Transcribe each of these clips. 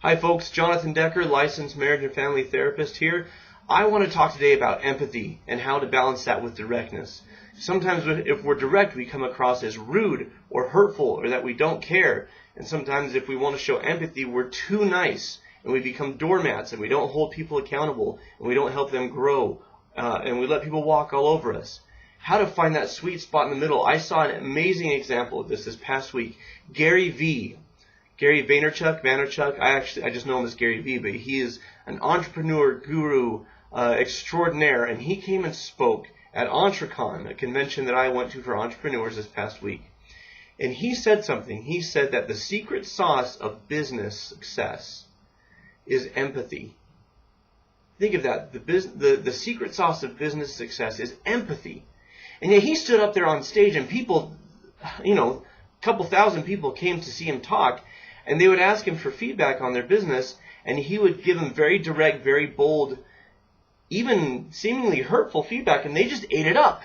Hi folks, Jonathan Decker, licensed marriage and family therapist here. I want to talk today about empathy and how to balance that with directness. Sometimes if we're direct, we come across as rude or hurtful or that we don't care. And sometimes if we want to show empathy, we're too nice and we become doormats and we don't hold people accountable and we don't help them grow and we let people walk all over us. How to find that sweet spot in the middle. I saw an amazing example of this past week. Gary Vaynerchuk, I just know him as Gary V, but he is an entrepreneur guru extraordinaire, and he came and spoke at EntreCon, a convention that I went to for entrepreneurs this past week. And he said something. He said that the secret sauce of business success is empathy. Think of that. The secret sauce of business success is empathy. And yet he stood up there on stage and people, a couple thousand people came to see him talk, and they would ask him for feedback on their business, and he would give them very direct, very bold, even seemingly hurtful feedback, and they just ate it up.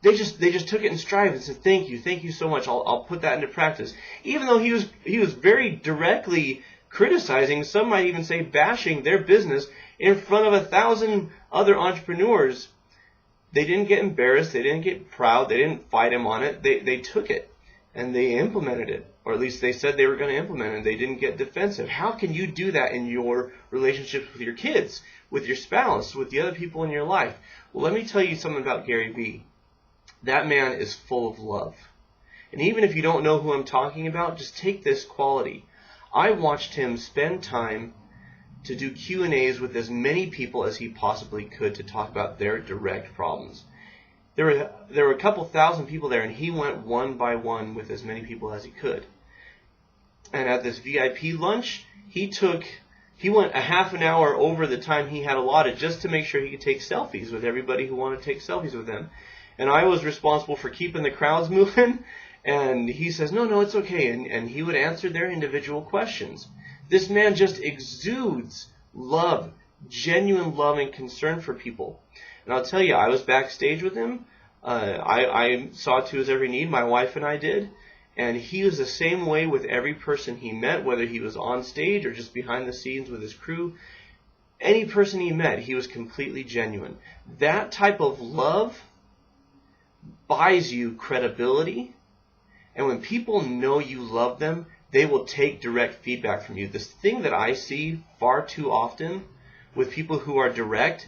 They just took it in stride and said, thank you so much. I'll put that into practice. Even though he was very directly criticizing, some might even say bashing their business in front of 1,000 other entrepreneurs. They didn't get embarrassed. They didn't get proud. They didn't fight him on it. They took it and they implemented it. Or at least they said they were going to implement it, and they didn't get defensive. How can you do that in your relationships with your kids, with your spouse, with the other people in your life? Well, let me tell you something about Gary Vee. That man is full of love. And even if you don't know who I'm talking about, just take this quality. I watched him spend time to do Q&As with as many people as he possibly could to talk about their direct problems. There were a couple thousand people there, and he went one by one with as many people as he could. And at this VIP lunch, he went a half an hour over the time he had allotted just to make sure he could take selfies with everybody who wanted to take selfies with him. And I was responsible for keeping the crowds moving. And he says, no, it's okay. And he would answer their individual questions. This man just exudes love, genuine love and concern for people. And I'll tell you, I was backstage with him. I saw to his every need. My wife and I did. And he was the same way with every person he met, whether he was on stage or just behind the scenes with his crew. Any person he met, he was completely genuine. That type of love buys you credibility. And when people know you love them, they will take direct feedback from you. This thing that I see far too often with people who are direct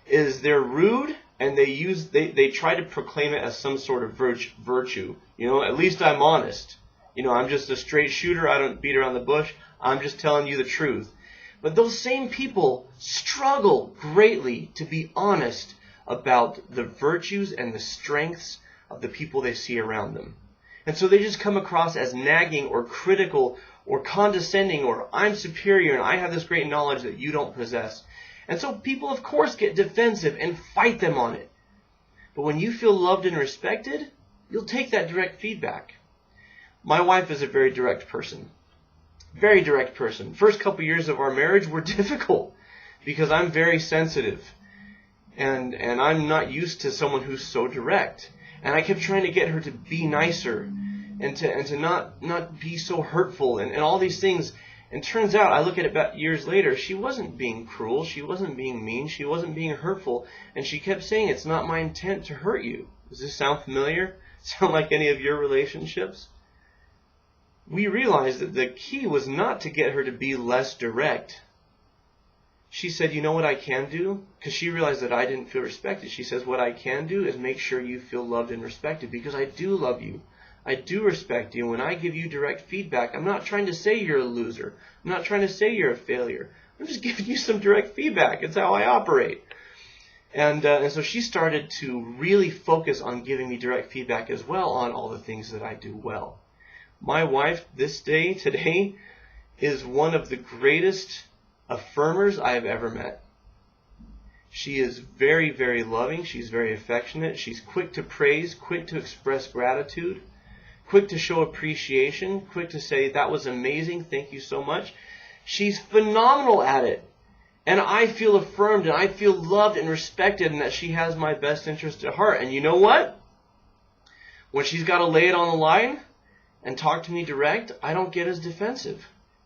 is they're rude and they try to proclaim it as some sort of virtue. At least I'm honest. I'm just a straight shooter. I don't beat around the bush. I'm just telling you the truth. But those same people struggle greatly to be honest about the virtues and the strengths of the people they see around them. And so they just come across as nagging or critical or condescending or I'm superior and I have this great knowledge that you don't possess. And so people, of course, get defensive and fight them on it. But when you feel loved and respected, you'll take that direct feedback. My wife is a very direct person. Very direct person. First couple years of our marriage were difficult because I'm very sensitive. And I'm not used to someone who's so direct. And I kept trying to get her to be nicer and to not be so hurtful and all these things. And turns out, I look at it about years later, she wasn't being cruel, she wasn't being mean, she wasn't being hurtful, and she kept saying, it's not my intent to hurt you. Does this sound familiar? Sound like any of your relationships? We realized that the key was not to get her to be less direct. She said, you know what I can do? Because she realized that I didn't feel respected. She says, what I can do is make sure you feel loved and respected because I do love you. I do respect you. When I give you direct feedback, I'm not trying to say you're a loser. I'm not trying to say you're a failure. I'm just giving you some direct feedback. It's how I operate. And so she started to really focus on giving me direct feedback as well on all the things that I do well. My wife today, is one of the greatest affirmers I have ever met. She is very, very loving. She's very affectionate. She's quick to praise, quick to express gratitude, quick to show appreciation, quick to say, that was amazing, thank you so much. She's phenomenal at it. And I feel affirmed and I feel loved and respected and that she has my best interest at heart. And you know what? When she's got to lay it on the line and talk to me direct, I don't get as defensive.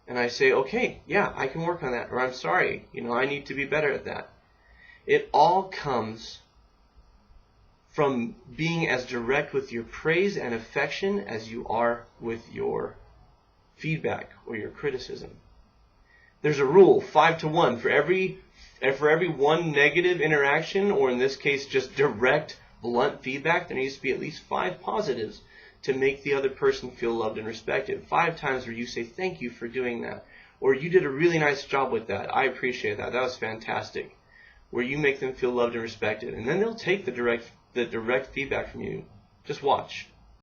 And I say, okay, yeah, I can work on that. Or I'm sorry, I need to be better at that. It all comes from being as direct with your praise and affection as you are with your feedback or your criticism. There's a rule, 5-to-1. For every one negative interaction, or in this case just direct, blunt feedback, there needs to be at least 5 positives to make the other person feel loved and respected. 5 times where you say, thank you for doing that. Or you did a really nice job with that. I appreciate that. That was fantastic. Where you make them feel loved and respected. And then they'll take the direct feedback from you. Just watch.